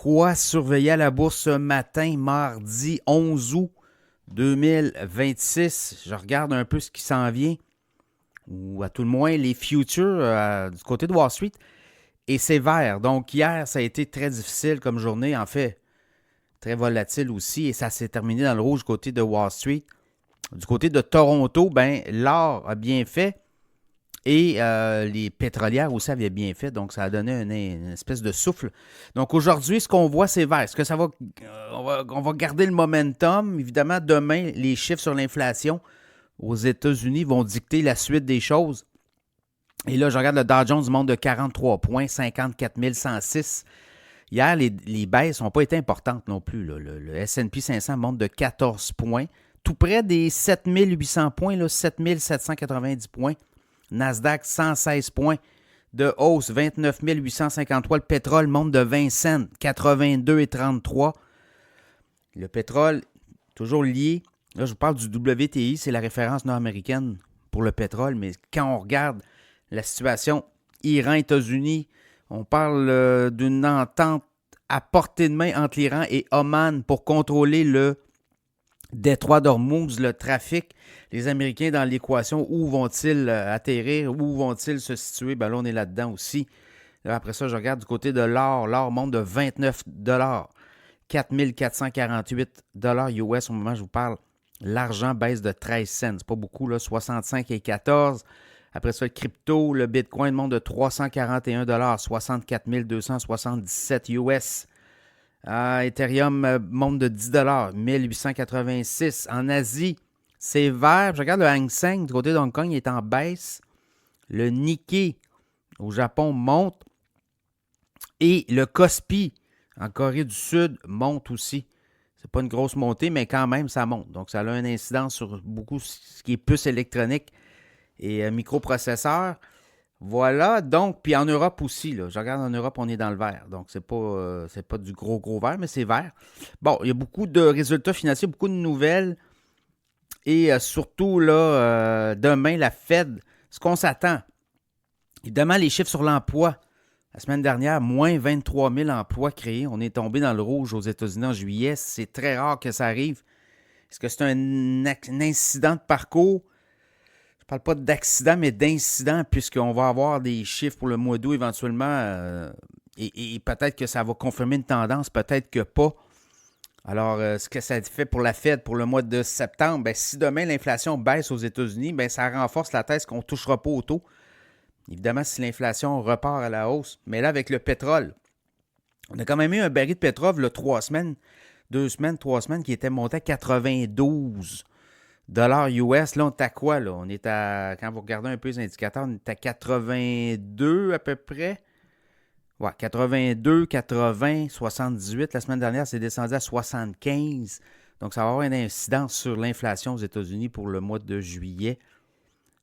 Quoi surveiller à la bourse ce matin, mardi 11 août 2026? Je regarde un peu ce qui s'en vient, ou à tout le moins les futures du côté de Wall Street, et c'est vert. Donc hier, ça a été très difficile comme journée, en fait, très volatile aussi, et ça s'est terminé dans le rouge du côté de Wall Street. Du côté de Toronto, ben l'or a bien fait. Et les pétrolières aussi avaient bien fait, donc ça a donné une espèce de souffle. Donc aujourd'hui, ce qu'on voit, c'est vert. Est-ce que ça va, on va garder le momentum? Évidemment, demain, les chiffres sur l'inflation aux États-Unis vont dicter la suite des choses. Et là, je regarde le Dow Jones monte de 43 points, 54 106. Hier, les baisses n'ont pas été importantes non plus. Là. Le S&P 500 monte de 14 points, tout près des 7 800 points, là, 7 790 points. Nasdaq, 116 points de hausse, 29 853. Le pétrole monte de 20 cents, 82,33. Le pétrole, toujours lié. Là, je vous parle du WTI, c'est la référence nord-américaine pour le pétrole. Mais quand on regarde la situation Iran-États-Unis, on parle d'une entente à portée de main entre l'Iran et Oman pour contrôler le détroit d'Ormuz, le trafic. Les Américains dans l'équation, où vont-ils atterrir? Où vont-ils se situer? Ben là, on est là-dedans aussi. Là, après ça, je regarde du côté de l'or. L'or monte de 29 4 448 US au moment où je vous parle. L'argent baisse de 13 cents. C'est pas beaucoup, là, 65,14. Après ça, le crypto, le Bitcoin monte de 341 64 277 US. Ethereum monte de 10 1886. En Asie, c'est vert. Je regarde le Hang Seng du côté de Hong Kong, il est en baisse. Le Nikkei au Japon monte. Et le Kospi en Corée du Sud monte aussi. C'est pas une grosse montée, mais quand même, ça monte. Donc, ça a une incidence sur beaucoup ce qui est puces électroniques et microprocesseurs. Voilà, donc, puis en Europe aussi, là, je regarde en Europe, on est dans le vert. Donc, c'est pas du gros vert, mais c'est vert. Bon, il y a beaucoup de résultats financiers, beaucoup de nouvelles. Et surtout, là, demain, la Fed, ce qu'on s'attend, évidemment, les chiffres sur l'emploi. La semaine dernière, moins 23 000 emplois créés. On est tombé dans le rouge aux États-Unis en juillet. C'est très rare que ça arrive. Est-ce que c'est un incident de parcours? Je ne parle pas d'accident, mais d'incident, puisqu'on va avoir des chiffres pour le mois d'août éventuellement. Et peut-être que ça va confirmer une tendance, peut-être que pas. Alors, ce que ça fait pour la Fed pour le mois de septembre, bien, si demain l'inflation baisse aux États-Unis, bien, ça renforce la thèse qu'on ne touchera pas au taux. Évidemment, si l'inflation repart à la hausse. Mais là, avec le pétrole, on a quand même eu un baril de pétrole, là, 3 semaines, 3 semaines, qui était monté à 92 US. Là, on est à quoi, là? On est à, quand vous regardez un peu les indicateurs, on est à 82 à peu près. Ouais, 82, 80, 78. La semaine dernière, c'est descendu à 75. Donc, ça va avoir une incidence sur l'inflation aux États-Unis pour le mois de juillet.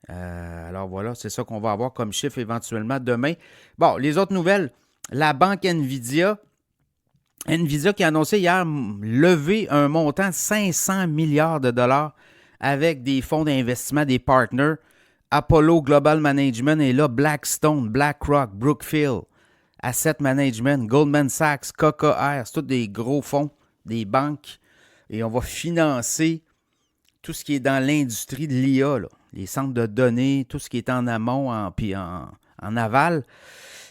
Alors voilà, c'est ça qu'on va avoir comme chiffre éventuellement demain. Bon, les autres nouvelles, la banque Nvidia qui a annoncé hier lever un montant de 500 milliards de dollars avec des fonds d'investissement, des partners. Apollo Global Management est là, Blackstone, BlackRock, Brookfield, Asset Management, Goldman Sachs, KKR, c'est tous des gros fonds, des banques. Et on va financer tout ce qui est dans l'industrie de l'IA, là, les centres de données, tout ce qui est en amont puis en aval.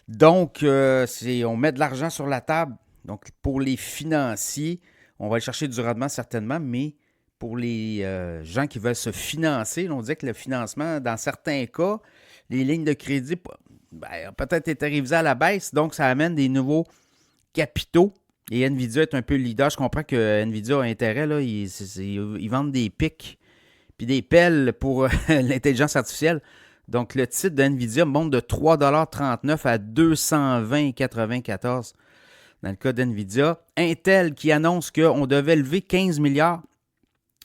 Donc, on met de l'argent sur la table. Donc, pour les financiers, on va aller chercher du rendement certainement, mais pour les gens qui veulent se financer, on dit que le financement, dans certains cas, les lignes de crédit ont peut-être été révisées à la baisse. Donc, ça amène des nouveaux capitaux. Et Nvidia est un peu le leader. Je comprends que Nvidia a intérêt. Là, ils vendent des pics puis des pelles pour l'intelligence artificielle. Donc, le titre de Nvidia monte de 3,39 à 220,94 dans le cas d'Nvidia. Intel qui annonce qu'on devait lever 15 milliards.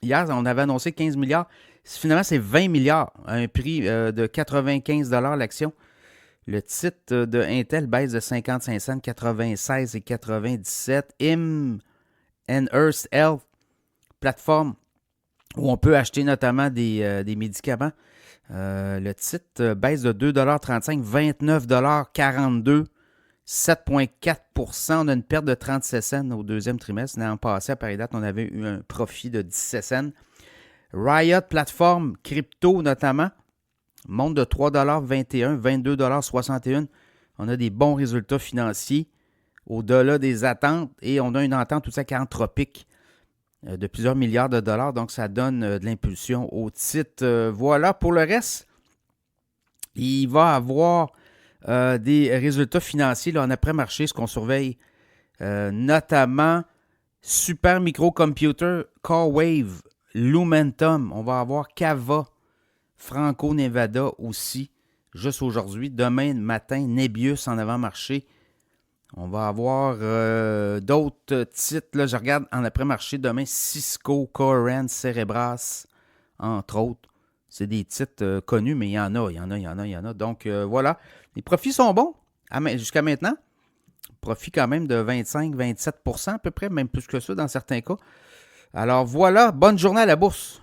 Hier, on avait annoncé 15 milliards. Finalement, c'est 20 milliards à un prix de 95 l'action. Le titre de Intel baisse de 55 cents, 96 et 97. Earth Health, plateforme où on peut acheter notamment des médicaments. Le titre baisse de 2,35 $, 29,42 $. 7,4 %. On a une perte de 37 cents au deuxième trimestre. L'an passé, à pareille date, on avait eu un profit de 17 cents. Riot, plateforme crypto notamment, monte de 3,21 $, 22,61 $. On a des bons résultats financiers au-delà des attentes et on a une entente aussi avec Anthropic de plusieurs milliards de dollars. Donc, ça donne de l'impulsion au titre. Voilà, pour le reste, il va avoir des résultats financiers là, en après-marché, ce qu'on surveille, notamment Super Microcomputer, CoreWave, Lumentum. On va avoir Cava, Franco Nevada aussi, juste aujourd'hui. Demain matin, Nebius en avant-marché. On va avoir d'autres titres. Là, je regarde en après-marché demain, Cisco, Coherent, Cerebras, entre autres. C'est des titres connus, mais il y en a. Donc, voilà. Les profits sont bons jusqu'à maintenant. Profit quand même de 25-27 % à peu près, même plus que ça dans certains cas. Alors voilà, bonne journée à la bourse.